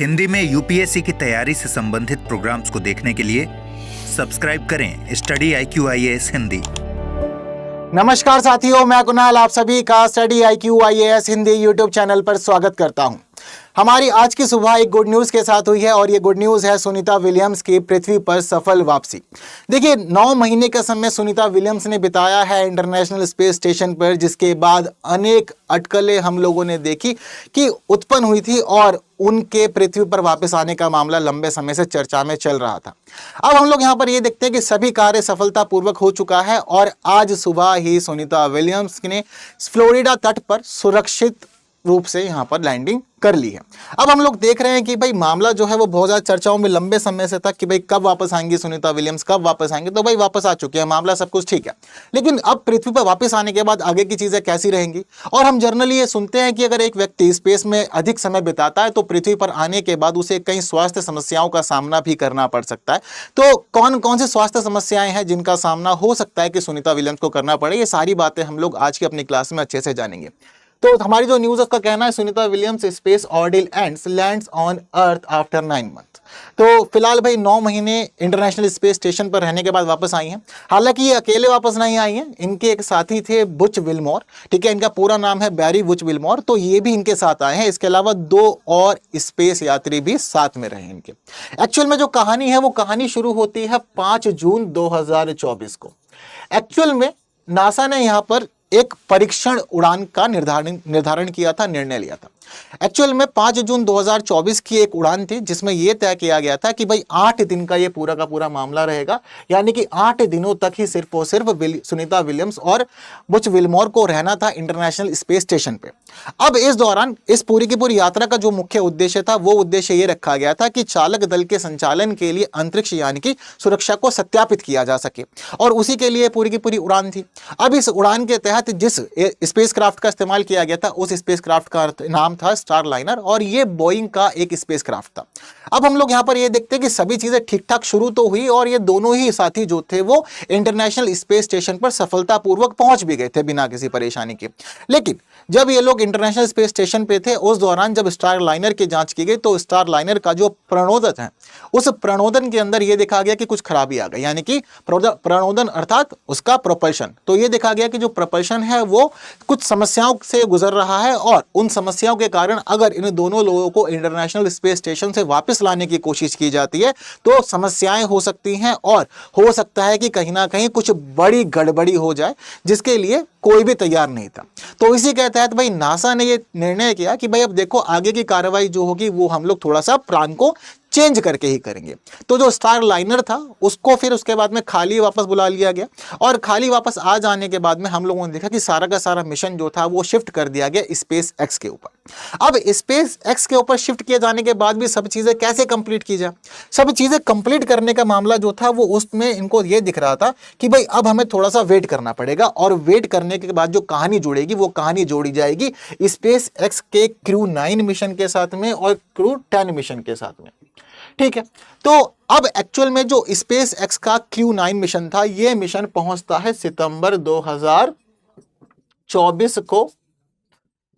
हिंदी में यूपीएससी की तैयारी से संबंधित प्रोग्राम्स को देखने के लिए सब्सक्राइब करें स्टडी IQ-IAS हिंदी। नमस्कार साथियों, मैं कुणाल आप सभी का study IQ-IAS Hindi YouTube channel पर स्वागत करता हूं। हमारी आज की सुबह एक गुड न्यूज़ के साथ हुई है और ये गुड न्यूज़ है सुनीता विलियम्स की पृथ्वी पर सफल वापसी। देखिए, 9 महीने का समय सुनीता विलियम्स ने बिताया है इंटरनेशनल स्पेस स्टेशन पर, जिसके बाद अनेक अटकलें हम लोगों ने देखी कि उत्पन्न हुई थी और उनके पृथ्वी पर वापस आने का मामला लंबे समय से चर्चा में चल रहा था। अब हम लोग यहाँ पर ये देखते हैं कि सभी कार्य सफलतापूर्वक हो चुका है और आज सुबह ही सुनीता विलियम्स ने फ्लोरिडा तट पर सुरक्षित रूप से यहाँ पर लैंडिंग कर ली है। अब हम लोग देख रहे हैं कि भाई मामला जो है वो बहुत ज़्यादा चर्चाओं में लंबे समय से था कि भाई कब वापस आएंगी सुनीता विलियम्स, कब वापस आएंगे। तो भाई वापस आ चुके हैं, मामला सब कुछ ठीक है। लेकिन अब पृथ्वी पर वापस आने के बाद आगे की चीज़ें कैसी रहेंगी। और हम जनरली ये सुनते हैं कि अगर एक व्यक्ति स्पेस में अधिक समय बिताता है तो पृथ्वी पर आने के बाद उसे कई स्वास्थ्य समस्याओं का सामना भी करना पड़ सकता है। तो कौन कौन सी स्वास्थ्य समस्याएं हैं जिनका सामना हो सकता है कि सुनीता विलियम्स को करना पड़े, ये सारी बातें हम लोग आज की अपनी क्लास में अच्छे से जानेंगे। तो हमारी जो न्यूज़ उसका कहना है, Sunita Williams space ordeal ends lands on earth after 9 month. तो फिलहाल भाई 9 महीने इंटरनेशनल स्पेस स्टेशन पर रहने के बाद वापस आई हैं। हालांकि ये अकेले वापस नहीं आई हैं, इनके एक साथी थे बुच विल्मोर, ठीक है, इनका पूरा नाम है बैरी बुच विल्मोर, तो ये भी इनके साथ आए हैं। इसके अलावा 2 और स्पेस यात्री भी साथ में रहे इनके। एक्चुअल में जो कहानी है वो कहानी शुरू होती है 5 जून 2024 को। एक्चुअल में नासा ने यहाँ पर एक परीक्षण उड़ान का निर्धारण किया था, निर्णय लिया था। एक्चुअल में 5 जून 2024 की एक उड़ान थी जिसमें यह तय किया गया था कि भाई 8 दिन का ये पूरा का पूरा मामला रहेगा, यानी कि 8 दिनों तक ही सिर्फ और सिर्फ सुनीता विलियम्स और बुच विल्मोर को रहना था इंटरनेशनल स्पेस स्टेशन पे। अब इस दौरान इस पूरी की पूरी यात्रा का जो मुख्य उद्देश्य था वो उद्देश्य ये रखा गया था कि चालक दल के संचालन के लिए अंतरिक्ष यानी कि सुरक्षा को सत्यापित किया जा सके और उसी के लिए पूरी की पूरी उड़ान थी। अब इस उड़ान के तहत जिस स्पेसक्राफ्ट का इस्तेमाल किया गया था उस स्पेसक्राफ्ट का नाम था स्टारलाइनर और ये बोइंग का एक स्पेसक्राफ्ट था। अब हम लोग यहां पर ये देखते हैं कि सभी चीजें ठीक ठाक शुरू तो हुई और ये दोनों ही साथी जो थे वो इंटरनेशनल स्पेस स्टेशन पर सफलतापूर्वक पहुंच भी गए थे बिना किसी परेशानी के। लेकिन जब ये लोग इंटरनेशनल स्पेस स्टेशन पे थे उस दौरान जब स्टारलाइनर की जांच की गई तो स्टारलाइनर का जो प्रणोदक है उस प्रणोदन के अंदर ये देखा गया कि कुछ खराबी आ गई, यानी कि प्रणोदन अर्थात उसका प्रोपल्शन। तो ये देखा गया कि जो प्रोपल्शन है वो कुछ समस्याओं से गुजर रहा है और उन समस्याओं के कारण अगर इन दोनों लोगों को इंटरनेशनल स्पेस स्टेशन से वापस लाने की कोशिश की जाती है तो समस्याएं हो सकती हैं और हो सकता है कि कहीं ना कहीं कुछ बड़ी गड़बड़ी हो जाए जिसके लिए कोई भी तैयार नहीं था। तो इसी के तहत भाई नासा ने ये निर्णय किया कि भाई अब देखो आगे की कार्रवाई जो होगी वो हम लोग थोड़ा सा प्लान को चेंज करके ही करेंगे। तो जो स्टारलाइनर था उसको फिर उसके बाद में खाली वापस बुला लिया गया और खाली वापस आ जाने के बाद में हम लोगों ने देखा कि सारा का सारा मिशन जो था वो शिफ्ट कर दिया गया स्पेस एक्स के ऊपर। अब स्पेस एक्स के ऊपर शिफ्ट किए जाने के बाद भी सब चीज़ें कैसे कंप्लीट की जाए, सब चीज़ें कंप्लीट करने का मामला जो था वो उसमें इनको ये दिख रहा था कि भाई अब हमें थोड़ा सा वेट करना पड़ेगा और वेट करने के बाद जो कहानी जुड़ेगी वो कहानी जोड़ी जाएगी स्पेस एक्स के क्रू 9 मिशन के साथ में और क्रू 10 मिशन के साथ में, ठीक है। तो अब एक्चुअल में जो स्पेस एक्स का क्रू 9 मिशन था ये मिशन पहुंचता है सितंबर 2024 को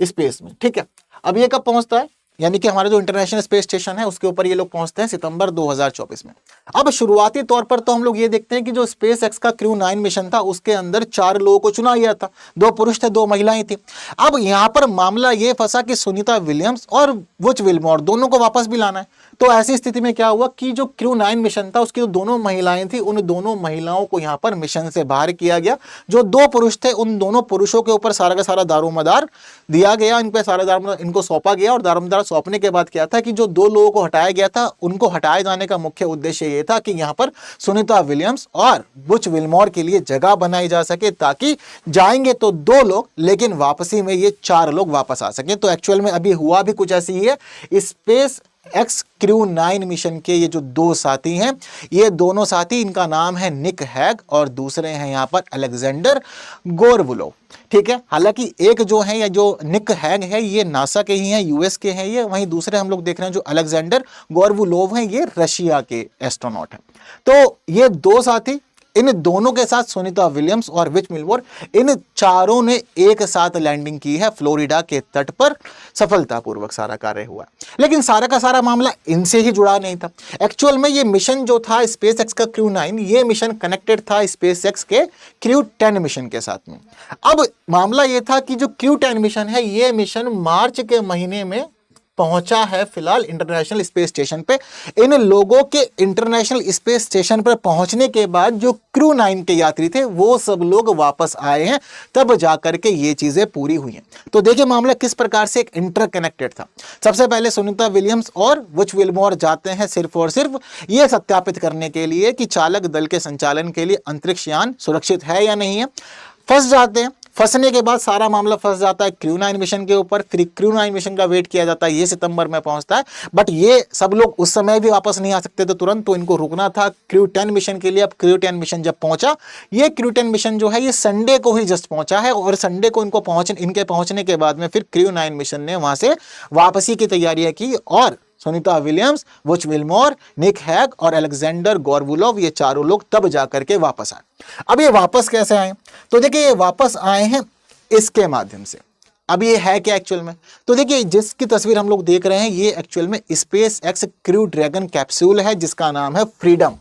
स्पेस में, ठीक है। अब ये कब पहुंचता है, यानी कि हमारा जो इंटरनेशनल स्पेस स्टेशन है उसके ऊपर ये लोग पहुंचते हैं सितंबर 2024 में। अब शुरुआती तौर पर तो हम लोग ये देखते हैं कि जो स्पेस एक्स का क्रू 9 मिशन था उसके अंदर 4 लोगों को चुना गया था, 2 पुरुष थे 2 महिलाएं थी। अब यहां पर मामला ये फंसा कि सुनीता विलियम्स और बुच विल्मोर दोनों को वापस भी लाना है। तो ऐसी स्थिति में क्या हुआ कि जो क्रू 9 मिशन था उसकी जो दोनों महिलाएं थी उन दोनों महिलाओं को यहां पर मिशन से बाहर किया गया। जो 2 पुरुष थे उन दोनों पुरुषों के ऊपर सारा का सारा दारोमदार दिया गया, इन पे सारा दारोमदार इनको सौंपा गया और दारोमदार सौंपने के बाद क्या था कि जो 2 लोगों को हटाया गया था उनको हटाए जाने का मुख्य उद्देश्य ये था कि यहाँ पर सुनीता विलियम्स और बुच विल्मोर के लिए जगह बनाई जा सके ताकि जाएंगे तो 2 लोग लेकिन वापसी में ये 4 लोग वापस आ सके। तो एक्चुअल में अभी हुआ भी कुछ ऐसी ही है। स्पेस एक्स क्रू 9 मिशन के ये जो 2 साथी हैं ये दोनों साथी, इनका नाम है निक हैग और दूसरे हैं यहाँ पर अलेक्जेंडर गोरवुलोव, ठीक है। हालांकि एक जो है या जो निक हैग है ये नासा के ही हैं, यूएस के हैं ये, वहीं दूसरे हम लोग देख रहे हैं जो अलेक्जेंडर गोरवुलोव हैं ये रशिया के एस्ट्रोनॉट हैं। तो ये 2 साथी इन दोनों के साथ सुनीता विलियम्स और विच मिलमोर, इन चारों ने एक साथ लैंडिंग की है फ्लोरिडा के तट पर। सफलतापूर्वक सारा कार्य हुआ, लेकिन सारा का सारा मामला इनसे ही जुड़ा नहीं था। एक्चुअल में ये मिशन जो था स्पेस एक्स का क्रू 9, ये मिशन कनेक्टेड था स्पेस एक्स के क्रू 10 मिशन के साथ में। अब मामला ये था कि जो क्रू 10 मिशन है, ये मिशन मार्च के महीने में पहुंचा है फिलहाल इंटरनेशनल स्पेस स्टेशन पे। इन लोगों के इंटरनेशनल स्पेस स्टेशन पर पहुंचने के बाद जो क्रू 9 के यात्री थे वो सब लोग वापस आए हैं, तब जाकर के ये चीजें पूरी हुई हैं। तो देखिए मामला किस प्रकार से एक इंटरकनेक्टेड था। सबसे पहले सुनीता विलियम्स और विच विलमोर जाते हैं सिर्फ और सिर्फ ये सत्यापित करने के लिए कि चालक दल के संचालन के लिए अंतरिक्ष यान सुरक्षित है या नहीं है। फंस जाते हैं, फंसने के बाद सारा मामला फंस जाता है क्रू 9 मिशन के ऊपर। फिर क्रू 9 मिशन का वेट किया जाता है, ये सितंबर में पहुंचता है, बट ये सब लोग उस समय भी वापस नहीं आ सकते थे तुरंत, तो इनको रुकना था क्रू 10 मिशन के लिए। अब क्रू 10 मिशन जब पहुंचा, ये क्रू 10 मिशन जो है ये संडे को ही जस्ट पहुंचा है, और संडे को इनके पहुंचने के बाद में फिर क्रू 9 मिशन ने वहां से वापसी की तैयारियां की, और सुनीता विलियम्स, विच विलमोर, निक हैग और अलेक्जेंडर गोरबुलोव, ये चारों लोग तब जाकर के वापस आए। अब ये वापस कैसे आए? तो देखिए ये वापस आए हैं इसके माध्यम से। अब ये है क्या एक्चुअल में? तो देखिए जिसकी तस्वीर हम लोग देख रहे हैं, ये एक्चुअल में space x crew dragon capsule है, जिसका नाम है फ्रीडम।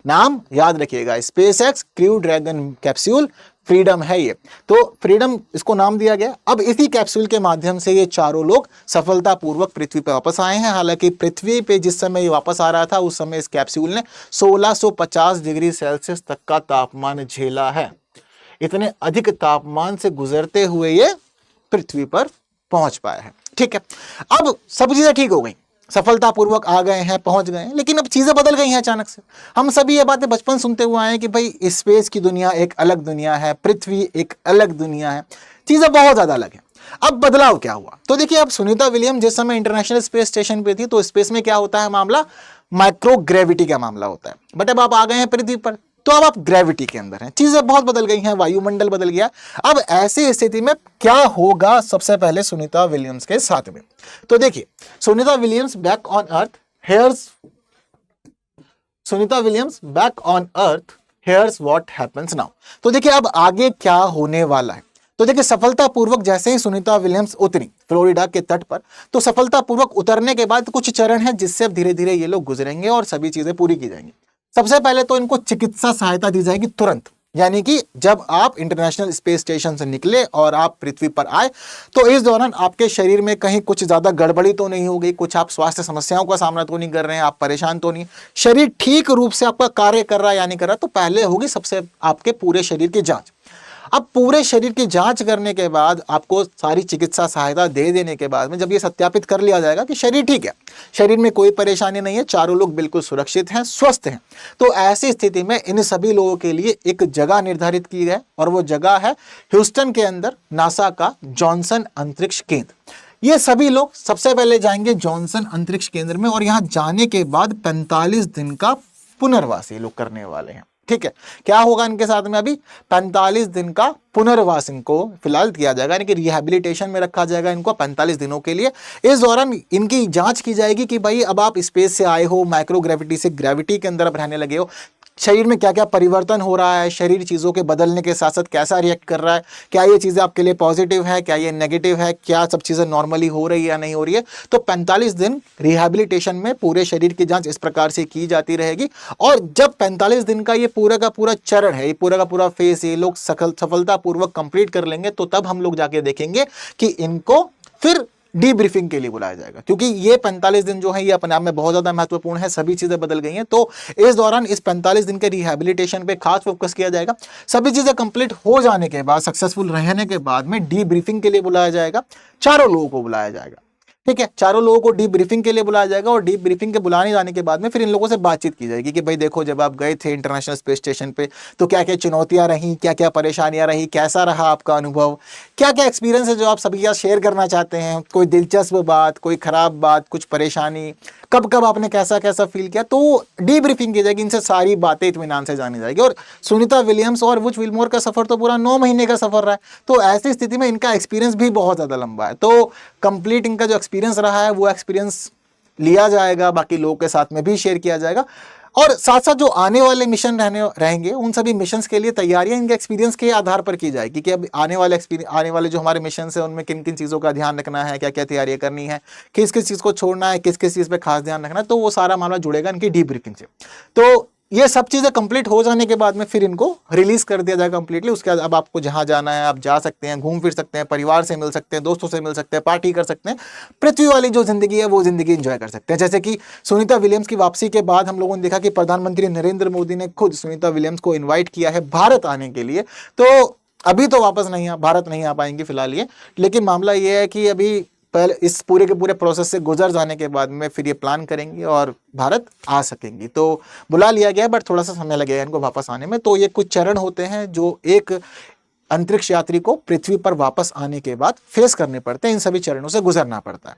नाम याद रखिएगा, space x crew dragon capsule freedom है ये। तो फ्रीडम इसको नाम दिया गया। अब इसी कैप्सूल के माध्यम से ये चारों लोग सफलतापूर्वक पृथ्वी पर वापस आए हैं। हालांकि पृथ्वी पे जिस समय ये वापस आ रहा था, उस समय इस कैप्सूल ने 1650 डिग्री सेल्सियस तक का तापमान झेला है। इतने अधिक तापमान से गुजरते हुए ये पृथ्वी पर पहुंच पाया है। ठीक है, अब सब चीजें ठीक हो गई, सफलतापूर्वक आ गए हैं, पहुंच गए हैं, लेकिन अब चीजें बदल गई हैं अचानक से। हम सभी ये बातें बचपन सुनते हुए आए हैं कि भाई स्पेस की दुनिया एक अलग दुनिया है, पृथ्वी एक अलग दुनिया है, चीजें बहुत ज्यादा अलग है। अब बदलाव क्या हुआ? तो देखिए अब सुनीता विलियम जिस समय इंटरनेशनल स्पेस स्टेशन पे थी, तो स्पेस में क्या होता है मामला, माइक्रोग्रेविटी का मामला होता है। बट अब आप आ गए हैं पृथ्वी पर, तो अब आप ग्रेविटी के अंदर हैं, चीजें बहुत बदल गई हैं, वायुमंडल बदल गया। अब ऐसी स्थिति में क्या होगा सबसे पहले सुनीता विलियम्स के साथ में? तो देखिए Sunita Williams back on earth, Sunita Williams back on earth, here's what happens now. तो देखिए अब आगे क्या होने वाला है। तो देखिए सफलतापूर्वक जैसे ही सुनीता विलियम्स उतरी फ्लोरिडा के तट पर, तो सफलतापूर्वक उतरने के बाद कुछ चरण है जिससे अब धीरे धीरे ये लोग गुजरेंगे और सभी चीजें पूरी की जाएंगी। सबसे पहले तो इनको चिकित्सा सहायता दी जाएगी तुरंत, यानी कि जब आप इंटरनेशनल स्पेस स्टेशन से निकले और आप पृथ्वी पर आए, तो इस दौरान आपके शरीर में कहीं कुछ ज्यादा गड़बड़ी तो नहीं हो गई, कुछ आप स्वास्थ्य समस्याओं का सामना तो नहीं कर रहे हैं, आप परेशान तो नहीं, शरीर ठीक रूप से आपका कार्य कर रहा है या नहीं कर रहा। तो पहले होगी सबसे आपके पूरे शरीर की जांच। अब पूरे शरीर की जांच करने के बाद आपको सारी चिकित्सा सहायता दे देने के बाद में जब ये सत्यापित कर लिया जाएगा कि शरीर ठीक है, शरीर में कोई परेशानी नहीं है, चारों लोग बिल्कुल सुरक्षित हैं, स्वस्थ हैं, तो ऐसी स्थिति में इन सभी लोगों के लिए एक जगह निर्धारित की गई, और वो जगह है ह्यूस्टन के अंदर नासा का जॉनसन अंतरिक्ष केंद्र। ये सभी लोग सबसे पहले जाएंगे जॉनसन अंतरिक्ष केंद्र में, और यहां जाने के बाद 45 दिन का पुनर्वास ये लोग करने वाले हैं। ठीक है, क्या होगा इनके साथ में? अभी 45 दिन का पुनर्वास इनको फिलहाल किया जाएगा, यानी कि रिहैबिलिटेशन में रखा जाएगा इनको 45 दिनों के लिए। इस दौरान इनकी जांच की जाएगी कि भाई अब आप स्पेस से आए हो, माइक्रोग्रेविटी से ग्रेविटी के अंदर अब रहने लगे हो, शरीर में क्या क्या परिवर्तन हो रहा है, शरीर चीज़ों के बदलने के साथ साथ कैसा रिएक्ट कर रहा है, क्या ये चीज़ें आपके लिए पॉजिटिव है, क्या ये नेगेटिव है, क्या सब चीज़ें नॉर्मली हो रही है या नहीं हो रही है। तो 45 दिन रिहैबिलिटेशन में पूरे शरीर की जांच इस प्रकार से की जाती रहेगी, और जब 45 दिन का ये पूरा का पूरा चरण है, ये पूरा का पूरा फेज ये लोग सफलतापूर्वक कंप्लीट कर लेंगे, तो तब हम लोग जाके देखेंगे कि इनको फिर डीब्रीफिंग के लिए बुलाया जाएगा, क्योंकि ये 45 दिन जो है ये अपने आप में बहुत ज़्यादा महत्वपूर्ण है, सभी चीज़ें बदल गई हैं। तो इस दौरान इस 45 दिन के रिहैबिलिटेशन पे खास फोकस किया जाएगा। सभी चीज़ें कंप्लीट हो जाने के बाद, सक्सेसफुल रहने के बाद में डीब्रीफिंग के लिए बुलाया जाएगा, चारों लोगों को बुलाया जाएगा। ठीक है, चारों लोगों को डीब्रीफिंग के लिए बुलाया जाएगा, और डीब्रीफिंग के बुलाने जाने के बाद में फिर इन लोगों से बातचीत की जाएगी कि भाई देखो जब आप गए थे इंटरनेशनल स्पेस स्टेशन पे तो क्या क्या चुनौतियां रहीं, क्या क्या परेशानियां रही, कैसा रहा आपका अनुभव, क्या क्या एक्सपीरियंस है जो आप सभी के साथ शेयर करना चाहते हैं, कोई दिलचस्प बात, कोई खराब बात, कुछ परेशानी, कब कब आपने कैसा कैसा फील किया। तो डीब्रीफिंग की जाएगी, इनसे सारी बातें इत्मीनान से जानी जाएगी। और सुनीता विलियम्स और विच विलमोर का सफर तो पूरा 9 महीने का सफर रहा है, तो ऐसी स्थिति में इनका एक्सपीरियंस भी बहुत ज़्यादा लंबा है। तो कंप्लीट इनका जो एक्सपीरियंस रहा है वो एक्सपीरियंस लिया जाएगा, बाकी लोगों के साथ में भी शेयर किया जाएगा। और साथ साथ जो आने वाले मिशन रहेंगे उन सभी मिशंस के लिए तैयारियां इनके एक्सपीरियंस के आधार पर की जाएगी कि अब आने वाले जो हमारे मिशन है उनमें किन किन चीज़ों का ध्यान रखना है, क्या क्या तैयारियां करनी है, किस किस चीज़ को छोड़ना है, किस किस चीज़ पे खास ध्यान रखना है। तो वो सारा मामला जुड़ेगा इनकी डीब्रीफिंग से। तो ये सब चीज़ें कंप्लीट हो जाने के बाद में फिर इनको रिलीज कर दिया जाएगा कंप्लीटली। उसके बाद अब आपको जहां जाना है आप जा सकते हैं, घूम फिर सकते हैं, परिवार से मिल सकते हैं, दोस्तों से मिल सकते हैं, पार्टी कर सकते हैं, पृथ्वी वाली जो जिंदगी है वो जिंदगी एंजॉय कर सकते हैं। जैसे कि सुनीता विलियम्स की वापसी के बाद हम लोगों ने देखा कि प्रधानमंत्री नरेंद्र मोदी ने खुद सुनीता विलियम्स को इन्वाइट किया है भारत आने के लिए। तो अभी तो वापस भारत नहीं आ पाएंगे फिलहाल ये, लेकिन मामला ये है कि अभी पहले इस पूरे के पूरे प्रोसेस से गुजर जाने के बाद में फिर ये प्लान करेंगी और भारत आ सकेंगी। तो बुला लिया गया है बट थोड़ा सा समय लगेगा इनको वापस आने में। तो ये कुछ चरण होते हैं जो एक अंतरिक्ष यात्री को पृथ्वी पर वापस आने के बाद फेस करने पड़ते हैं, इन सभी चरणों से गुजरना पड़ता है।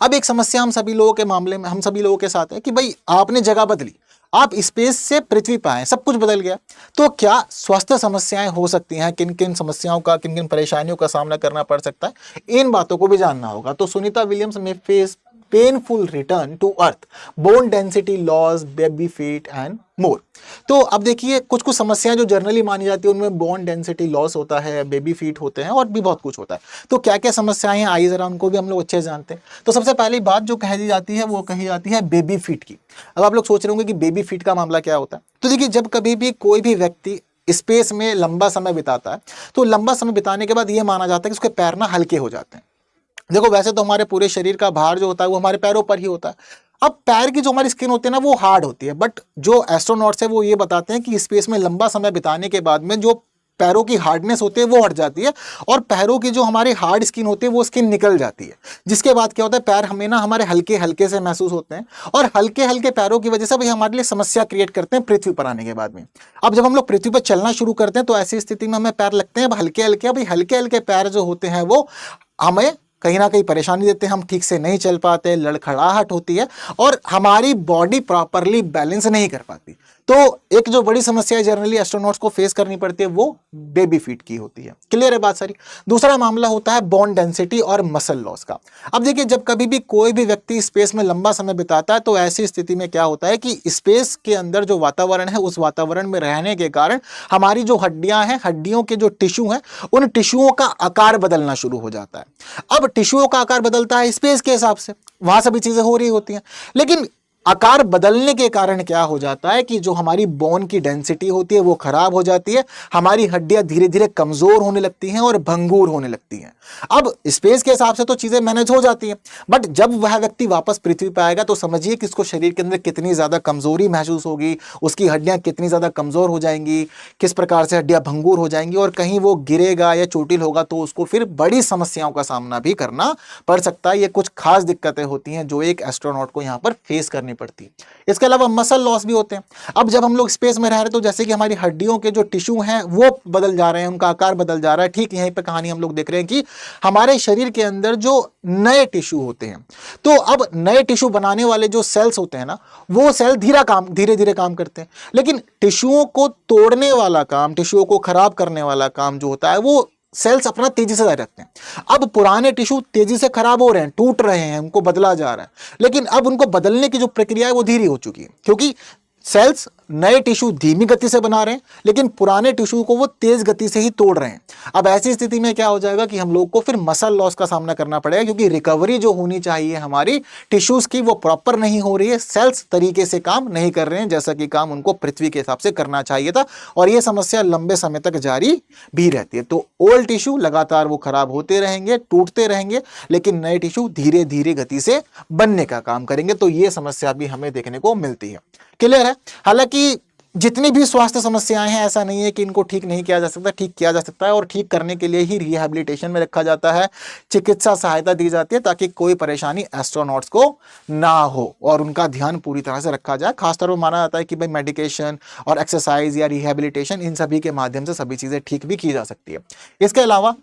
अब एक समस्या हम सभी लोगों के मामले में हम सभी लोगों के साथ है कि भाई आपने जगह बदली, आप स्पेस से पृथ्वी पर आए, सब कुछ बदल गया, तो क्या स्वास्थ्य समस्याएं हो सकती हैं, किन किन समस्याओं का, किन किन परेशानियों का सामना करना पड़ सकता है, इन बातों को भी जानना होगा। तो Sunita Williams may face painful return to earth, bone density loss, baby feet and more. तो अब देखिए कुछ कुछ समस्याएं जो जनरली मानी जाती है उनमें बोन डेंसिटी लॉस होता है, बेबी फीट होते हैं और भी बहुत कुछ होता है। तो क्या क्या समस्याएं हैं आइए जरा उनको भी हम लोग अच्छे से जानते हैं। तो सबसे पहली बात जो कही जाती है वो कही जाती है बेबी फीट की। अब आप लोग सोच रहे होंगे कि बेबी फीट का मामला क्या होता है। तो देखिए जब कभी भी कोई भी व्यक्ति स्पेस में लंबा समय बिताता है तो लंबा समय बिताने के बाद ये माना जाता है कि उसके पैर ना हल्के हो जाते हैं। देखो वैसे तो हमारे पूरे शरीर का भार जो होता है वो हमारे पैरों पर ही होता है। अब पैर की जो हमारी स्किन होती है ना वो हार्ड होती है, बट जो एस्ट्रोनॉट्स है वो ये बताते हैं कि स्पेस में लंबा समय बिताने के बाद में जो पैरों की हार्डनेस होती है वो हट जाती है और पैरों की जो हमारी हार्ड स्किन होती है वो स्किन निकल जाती है, जिसके बाद क्या होता है पैर हमें ना हमारे हल्के हल्के से महसूस होते हैं और हल्के हल्के पैरों की वजह से भाई हमारे लिए समस्या क्रिएट करते हैं पृथ्वी पर आने के बाद में। अब जब हम लोग पृथ्वी पर चलना शुरू करते हैं तो ऐसी स्थिति में हमें पैर लगते हैं अब हल्के हल्के। भाई हल्के हल्के पैर जो होते हैं वो हमें कहीं ना कहीं परेशानी देते हैं, हम ठीक से नहीं चल पाते, लड़खड़ाहट होती है और हमारी बॉडी प्रॉपरली बैलेंस नहीं कर पाती। तो एक जो बड़ी समस्या जनरली एस्ट्रोनॉट्स को फेस करनी पड़ती है वो बेबी फीट की होती है। क्लियर है बात सारी। दूसरा मामला होता है बोन डेंसिटी और मसल लॉस का। अब देखिए जब कभी भी कोई भी व्यक्ति स्पेस में लंबा समय बिताता है तो ऐसी स्थिति में क्या होता है कि स्पेस के अंदर जो वातावरण है उस वातावरण में रहने के कारण हमारी जो हड्डियां हैं, हड्डियों के जो टिश्यू हैं, उन टिश्यूओं का आकार बदलना शुरू हो जाता है। अब टिश्यूओं का आकार बदलता है स्पेस के हिसाब से, वहां सभी चीजें हो रही होती हैं, लेकिन आकार बदलने के कारण क्या हो जाता है कि जो हमारी बोन की डेंसिटी होती है वो खराब हो जाती है, हमारी हड्डियां धीरे धीरे कमजोर होने लगती हैं और भंगूर होने लगती हैं। अब स्पेस के हिसाब से तो चीजें मैनेज हो जाती हैं, बट जब वह व्यक्ति वापस पृथ्वी पर आएगा तो समझिए कि उसको शरीर के अंदर कितनी ज्यादा कमजोरी महसूस होगी, उसकी हड्डियां कितनी ज्यादा कमजोर हो जाएंगी, किस प्रकार से हड्डियां भंगूर हो जाएंगी और कहीं वो गिरेगा या चोटिल होगा तो उसको फिर बड़ी समस्याओं का सामना भी करना पड़ सकता है। ये कुछ खास दिक्कतें होती हैं जो एक एस्ट्रोनॉट को यहाँ पर फेस करनी पड़ती है। इसके अलावा मसल लॉस भी होते हैं। अब जब हम लोग स्पेस में रह रहे हैं तो जैसे कि हमारी हड्डियों के जो टिश्यू हैं वो बदल जा रहे हैं, उनका आकार बदल जा रहा है। ठीक यहीं पे कहानी हम लोग देख रहे हैं कि हमारे शरीर के अंदर जो नए टिश्यू होते हैं, तो अब नए टिश्यू बनाने वाले जो सेल्स होते हैं ना वो सेल धीरे धीरे काम करते हैं, लेकिन टिश्यूओं को तोड़ने वाला काम, टिश्यूओं को खराब करने वाला काम जो होता है वो सेल्स अपना तेजी से जारी रखते हैं। अब पुराने टिश्यू तेजी से खराब हो रहे हैं, टूट रहे हैं, उनको बदला जा रहा है, लेकिन अब उनको बदलने की जो प्रक्रिया है वो धीरे हो चुकी है, क्योंकि सेल्स नए टिश्यू धीमी गति से बना रहे हैं लेकिन पुराने टिश्यू को वो तेज गति से ही तोड़ रहे हैं। अब ऐसी स्थिति में क्या हो जाएगा कि हम लोग को फिर मसल लॉस का सामना करना पड़ेगा, क्योंकि रिकवरी जो होनी चाहिए हमारी टिश्यूज की वो प्रॉपर नहीं हो रही है, सेल्स तरीके से काम नहीं कर रहे हैं जैसा कि काम उनको पृथ्वी के हिसाब से करना चाहिए था, और ये समस्या लंबे समय तक जारी भी रहती है। तो ओल्ड टिश्यू लगातार वो खराब होते रहेंगे, टूटते रहेंगे, लेकिन नए टिश्यू धीरे धीरे गति से बनने का काम करेंगे। तो ये समस्या भी हमें देखने को मिलती है। क्लियर है। हालांकि जितनी भी स्वास्थ्य समस्याएं हैं ऐसा नहीं है कि इनको ठीक नहीं किया जा सकता, ठीक किया जा सकता है, और ठीक करने के लिए ही रिहैबिलिटेशन में रखा जाता है, चिकित्सा सहायता दी जाती है ताकि कोई परेशानी एस्ट्रोनॉट्स को ना हो और उनका ध्यान पूरी तरह से रखा जाए। खासतौर पर माना जाता है कि भाई मेडिकेशन और एक्सरसाइज या रिहैबिलिटेशन इन सभी के माध्यम से सभी चीजें ठीक भी की जा सकती है। इसके अलावा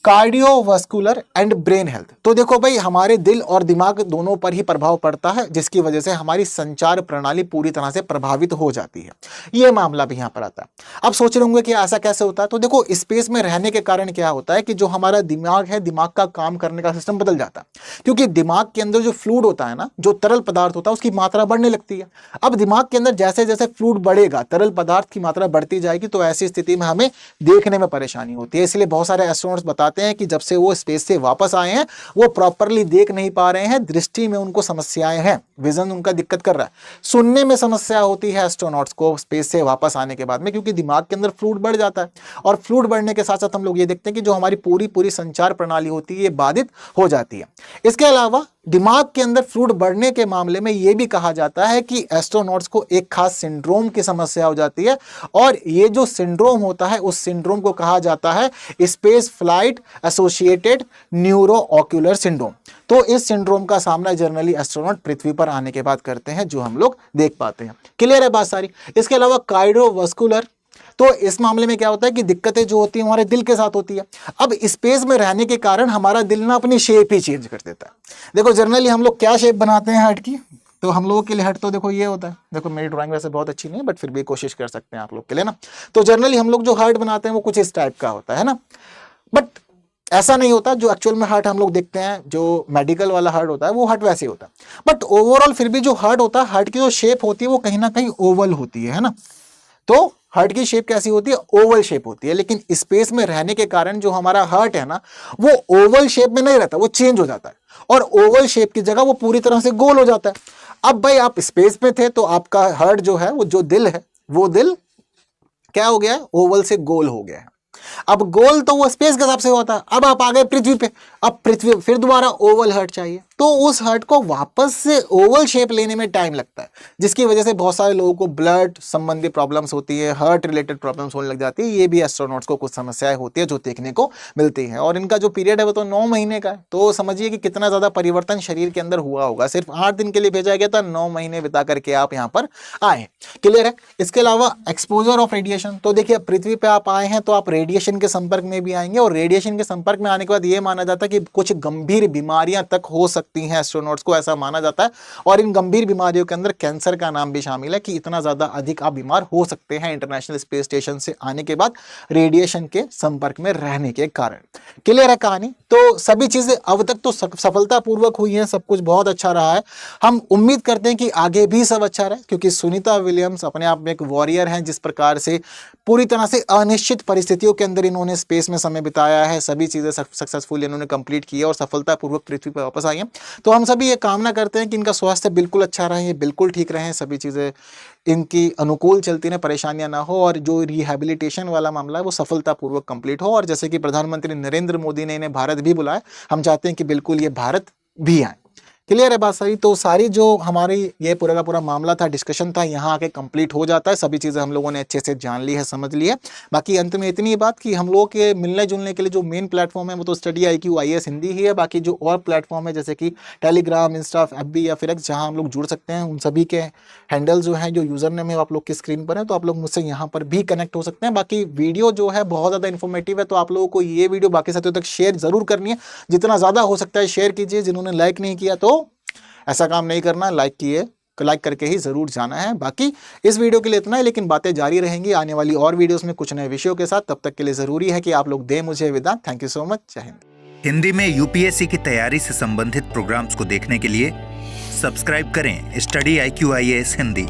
कार्डियोवास्कुलर एंड ब्रेन हेल्थ। तो देखो भाई, हमारे दिल और दिमाग दोनों पर ही प्रभाव पड़ता है, जिसकी वजह से हमारी संचार प्रणाली पूरी तरह से प्रभावित हो जाती है। ये मामला भी यहां पर आता है। अब सोच रहे होंगे कि ऐसा कैसे होता है। तो देखो, स्पेस में रहने के कारण क्या होता है कि जो हमारा दिमाग है, दिमाग का काम करने का सिस्टम बदल जाता है, क्योंकि दिमाग के अंदर जो फ्लूइड होता है ना, जो तरल पदार्थ होता है, उसकी मात्रा बढ़ने लगती है। अब दिमाग के अंदर जैसे जैसे फ्लूइड बढ़ेगा, तरल पदार्थ की मात्रा बढ़ती जाएगी, तो ऐसी स्थिति में हमें देखने में परेशानी होती है। इसलिए बहुत सारे एस्ट्रोनॉट्स बताते हैं कि जब से वो स्पेस से वापस आए हैं, वो प्रॉपरली देख नहीं पा रहे हैं, दृष्टि में उनको समस्याएं हैं, विजन उनका दिक्कत कर रहा है। सुनने में समस्या होती है एस्ट्रोनॉट्स को स्पेस से वापस आने के बाद में, क्योंकि दिमाग के अंदर फ्लूइड बढ़ जाता है। और फ्लूइड बढ़ने के साथ साथ हम लोग ये देखते हैं कि जो हमारी पूरी संचार प्रणाली होती है, ये बाधित हो जाती है। इसके अलावा दिमाग के अंदर फ्लूइड बढ़ने के मामले में यह भी कहा जाता है कि एस्ट्रोनॉट्स को एक खास सिंड्रोम की समस्या हो जाती है, और ये जो सिंड्रोम होता है, उस सिंड्रोम को कहा जाता है space flight associated neuro ocular syndrome. तो इस सिंड्रोम का सामना जनरली एस्ट्रोनॉट पृथ्वी पर आने के बाद करते हैं, जो हम लोग देख पाते हैं। क्लियर है बात सारी। इसके अलावा कार्डियोवास्कुलर, तो इस मामले में क्या होता है कि दिक्कतें जो होती है हमारे दिल के साथ होती है। अब स्पेस में रहने के कारण हमारा दिल ना अपनी शेप ही चेंज कर देता है। देखो, जनरली हम लोग क्या शेप बनाते हैं हार्ट की, तो हम लोगों के लिए हार्ट तो देखो ये होता है। देखो, मेरी ड्राइंग वैसे बहुत अच्छी नहीं है, बट फिर भी कोशिश कर सकते हैं आप लोग के लिए ना। तो जनरली हम लोग जो हार्ट बनाते हैं वो कुछ इस टाइप का होता है ना, बट ऐसा नहीं होता। जो एक्चुअल में हार्ट हम लोग देखते हैं, जो मेडिकल वाला हार्ट होता है, वो हार्ट वैसे ही होता है। बट ओवरऑल फिर भी जो हार्ट होता है, हार्ट की जो शेप होती है वो कहीं ना कहीं ओवल होती है ना। तो हार्ट की शेप कैसी होती है? ओवल शेप होती है। लेकिन स्पेस में रहने के कारण जो हमारा हार्ट है ना, वो ओवल शेप में नहीं रहता, वो चेंज हो जाता है, और ओवल शेप की जगह वो पूरी तरह से गोल हो जाता है। अब भाई, आप स्पेस में थे तो आपका हार्ट जो है, वो जो दिल है, वो दिल क्या हो गया है? ओवल से गोल हो गया है। अब गोल तो वो स्पेस के हिसाब से होता है। अब आप आ गए पृथ्वी पे, अब पृथ्वी फिर दोबारा ओवल हार्ट चाहिए, तो उस हार्ट को वापस से ओवल शेप लेने में टाइम लगता है, जिसकी वजह से बहुत सारे लोगों को ब्लड संबंधी प्रॉब्लम्स होती है, हार्ट रिलेटेड प्रॉब्लम्स होने लग जाती है। ये भी एस्ट्रोनॉट्स को कुछ समस्याएं होती है जो देखने को मिलती है। और इनका जो पीरियड है वो तो 9 महीने का है। तो समझिए कि कितना ज्यादा परिवर्तन शरीर के अंदर हुआ होगा। सिर्फ 8 दिन के लिए भेजा गया था, 9 महीने बिता करके आप यहाँ पर आए। क्लियर है। इसके अलावा एक्सपोजर ऑफ रेडिएशन, तो देखिए पृथ्वी पे आप आए हैं तो आप रेडिएशन के संपर्क में भी आएंगे, और रेडिएशन के संपर्क में आने के बाद यह माना जाता है कि कुछ गंभीर बीमारियां तक हो सकती हैं एस्ट्रोनॉट्स को, ऐसा माना जाता है। और इन गंभीर बीमारियों के अंदर कैंसर का नाम भी शामिल है, कि इतना ज्यादा अधिक आप बीमार हो सकते हैं इंटरनेशनल स्पेस स्टेशन से आने के बाद रेडिएशन के संपर्क में रहने के कारण। क्लियर है कहानी। तो सभी चीजें अब तक तो सफलतापूर्वक हुई हैं, सब कुछ बहुत अच्छा रहा है। हम उम्मीद करते हैं कि आगे भी सब अच्छा रहे, क्योंकि सुनीता विलियम्स अपने आप में एक वॉरियर हैं। जिस प्रकार से पूरी तरह से अनिश्चित परिस्थितियों के अंदर इन्होंने स्पेस में समय बिताया है, सभी चीजें सक्सेसफुल इन्होंने कंप्लीट की है और सफलतापूर्वक पृथ्वी पर वापस आई हैं। तो हम सभी ये कामना करते हैं कि इनका स्वास्थ्य बिल्कुल अच्छा रहे, ये बिल्कुल ठीक रहें, सभी चीजें इनकी अनुकूल चलती रहें, परेशानियां ना हो, और जो रिहैबिलिटेशन वाला मामला है वो सफलतापूर्वक कंप्लीट हो। और जैसे कि प्रधानमंत्री नरेंद्र मोदी ने इन्हें भारत भी बुलाया, हम चाहते हैं कि बिल्कुल ये भारत भी आए। क्लियर है बात सारी। तो सारी जो हमारी ये पूरा का पूरा मामला था, डिस्कशन था, यहाँ आके कंप्लीट हो जाता है। सभी चीज़ें हम लोगों ने अच्छे से जान ली है, समझ ली है। बाकी अंत में इतनी बात कि हम लोगों के मिलने जुलने के लिए जो मेन प्लेटफॉर्म है वो तो स्टडी IQ IAS हिंदी ही है। बाकी जो और प्लेटफॉर्म है जैसे कि टेलीग्राम, इंस्टा, FB या फिर X, जहाँ हम लोग जुड़ सकते हैं, उन सभी के हैंडल जो हैं, जो यूज़र नेम है आप लोग की स्क्रीन पर है, तो आप लोग मुझसे यहाँ पर भी कनेक्ट हो सकते हैं। बाकी वीडियो जो है बहुत ज़्यादा इन्फॉर्मेटिव है, तो आप लोगों को ये वीडियो बाकी साथियों तक शेयर जरूर करनी है। जितना ज़्यादा हो सकता है शेयर कीजिए। जिन्होंने लाइक नहीं किया तो ऐसा काम नहीं करना, लाइक करके ही जरूर जाना है। बाकी इस वीडियो के लिए इतना है, लेकिन बातें जारी रहेंगी आने वाली और वीडियोस में कुछ नए विषयों के साथ। तब तक के लिए जरूरी है कि आप लोग दें मुझे विदा। Thank you so much. जय हिंद। हिंदी में UPSC की तैयारी से संबंधित प्रोग्राम्स को देखने के लिए सब्सक्राइब करें स्टडी IQ IAS हिंदी।